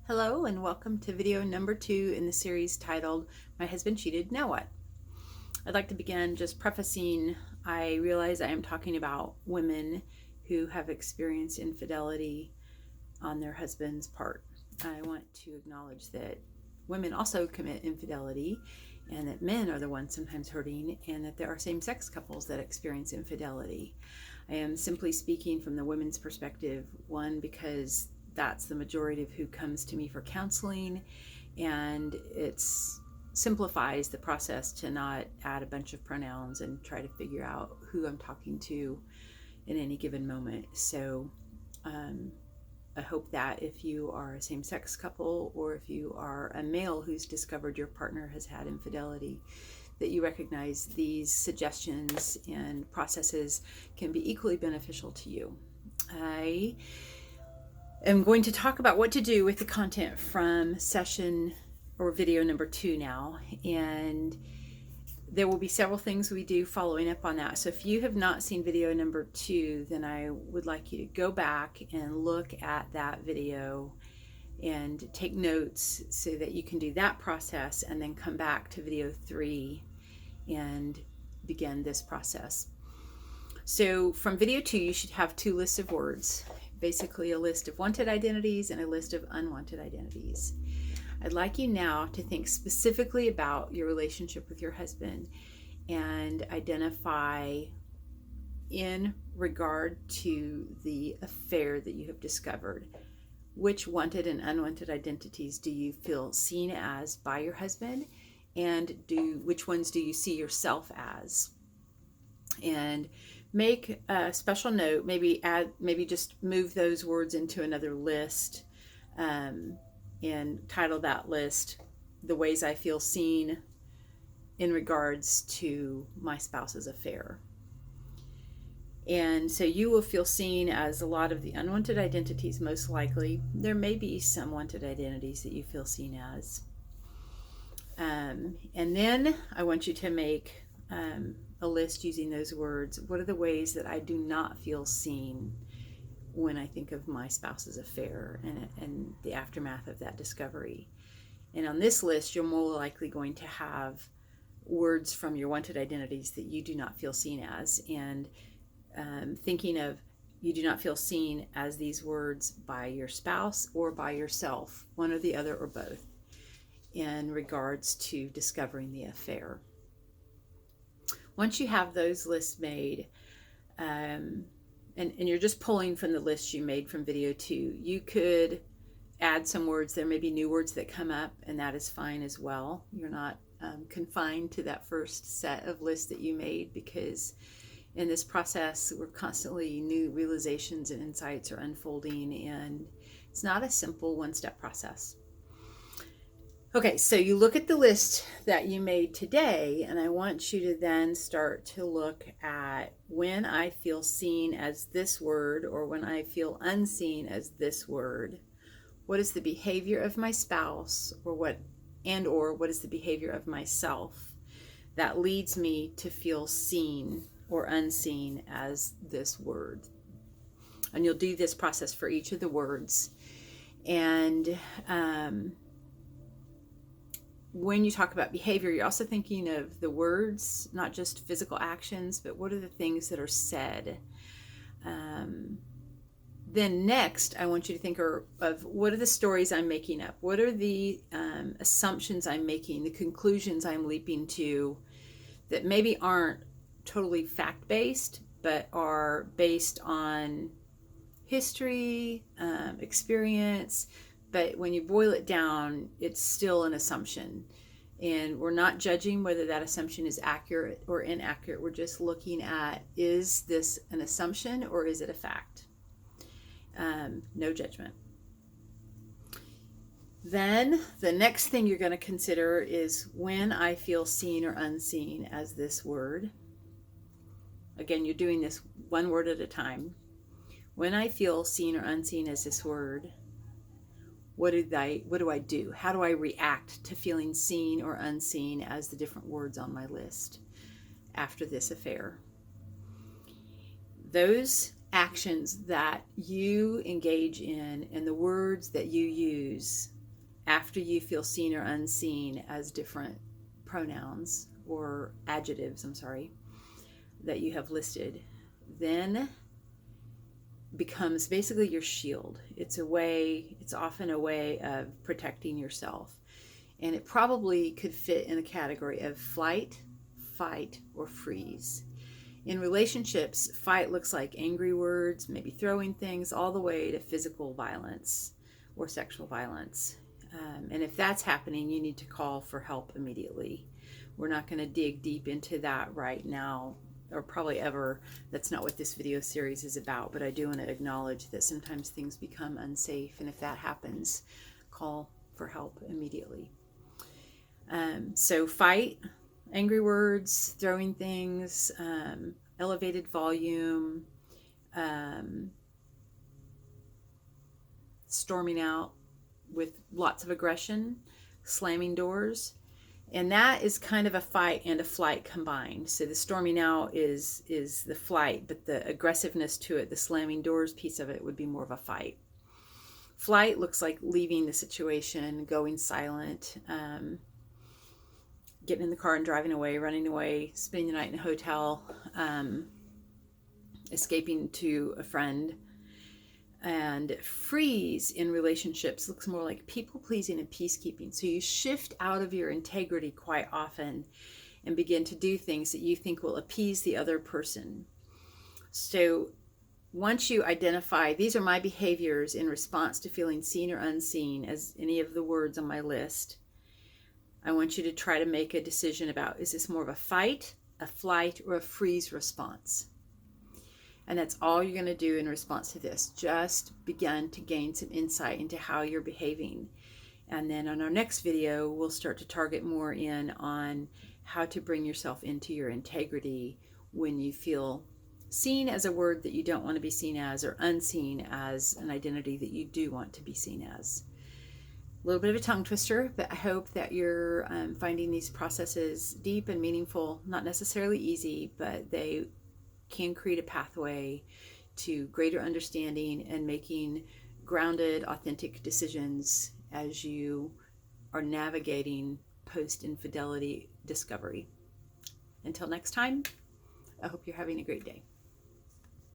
Hello and welcome to video number 2 in the series titled My Husband Cheated, Now What? I'd like to begin just prefacing, I realize I am talking about women who have experienced infidelity on their husband's part. I want to acknowledge that women also commit infidelity and that men are the ones sometimes hurting, and that there are same-sex couples that experience infidelity. I am simply speaking from the women's perspective, one, because that's the majority of who comes to me for counseling, and it simplifies the process to not add a bunch of pronouns and try to figure out who I'm talking to in any given moment. So I hope that if you are a same-sex couple, or if you are a male who's discovered your partner has had infidelity, that you recognize these suggestions and processes can be equally beneficial to you. I am going to talk about what to do with the content from session or video number 2 now, and there will be several things we do following up on that. So if you have not seen video number 2, then I would like you to go back and look at that video and take notes so that you can do that process, and then come back to video 3 and begin this process. So from video 2, you should have 2 lists of words, basically a list of wanted identities and a list of unwanted identities. I'd like you now to think specifically about your relationship with your husband and identify, in regard to the affair that you have discovered, which wanted and unwanted identities do you feel seen as by your husband, and which ones do you see yourself as? And make a special note, maybe just move those words into another list, and title that list The Ways I Feel Seen in Regards to My Spouse's Affair. And so you will feel seen as a lot of the unwanted identities, most likely. There may be some wanted identities that you feel seen as. And then I want you to make a list using those words. What are the ways that I do not feel seen when I think of my spouse's affair and the aftermath of that discovery? And on this list, you're more likely going to have words from your wanted identities that you do not feel seen as, and thinking of you do not feel seen as these words by your spouse or by yourself, one or the other or both, in regards to discovering the affair. Once you have those lists made, and you're just pulling from the list you made from video 2, you could add some words. There may be new words that come up, and that is fine as well. You're not confined to that first set of lists that you made, because in this process, we're constantly, new realizations and insights are unfolding, and it's not a simple one-step process. Okay, so you look at the list that you made today, and I want you to then start to look at when I feel seen as this word, or when I feel unseen as this word. What is the behavior of my spouse, or what is the behavior of myself that leads me to feel seen or unseen as this word? And you'll do this process for each of the words. And when you talk about behavior, you're also thinking of the words, not just physical actions, but what are the things that are said. Then next, I want you to think of what are the stories I'm making up? What are the assumptions I'm making, the conclusions I'm leaping to that maybe aren't totally fact-based, but are based on history, experience. But when you boil it down, it's still an assumption. And we're not judging whether that assumption is accurate or inaccurate. We're just looking at, is this an assumption or is it a fact? No judgment. Then the next thing you're going to consider is when I feel seen or unseen as this word. Again, you're doing this one word at a time. When I feel seen or unseen as this word, what do I do? How do I react to feeling seen or unseen as the different words on my list after this affair? Those actions that you engage in and the words that you use after you feel seen or unseen as different pronouns or adjectives, that you have listed, then becomes basically your shield. It's often a way of protecting yourself. And it probably could fit in the category of flight, fight, or freeze. In relationships, fight looks like angry words, maybe throwing things, all the way to physical violence or sexual violence. And if that's happening, you need to call for help immediately. We're not going to dig deep into that right now, or probably ever. That's not what this video series is about, but I do want to acknowledge that sometimes things become unsafe, and if that happens, call for help immediately. So fight, angry words, throwing things, elevated volume, storming out with lots of aggression, slamming doors. And that is kind of a fight and a flight combined. So the storming out is the flight, but the aggressiveness to it, the slamming doors piece of it, would be more of a fight. Flight looks like leaving the situation, going silent, getting in the car and driving away, running away, spending the night in a hotel, escaping to a friend. And freeze in relationships looks more like people pleasing and peacekeeping. So you shift out of your integrity quite often and begin to do things that you think will appease the other person. So once you identify, these are my behaviors in response to feeling seen or unseen as any of the words on my list, I want you to try to make a decision about, is this more of a fight, a flight, or a freeze response? And that's all you're going to do in response to this. Just begin to gain some insight into how you're behaving. And then on our next video, we'll start to target more in on how to bring yourself into your integrity when you feel seen as a word that you don't want to be seen as, or unseen as an identity that you do want to be seen as. A little bit of a tongue twister, but I hope that you're finding these processes deep and meaningful, not necessarily easy, but they can create a pathway to greater understanding and making grounded, authentic decisions as you are navigating post-infidelity discovery. Until next time, I hope you're having a great day.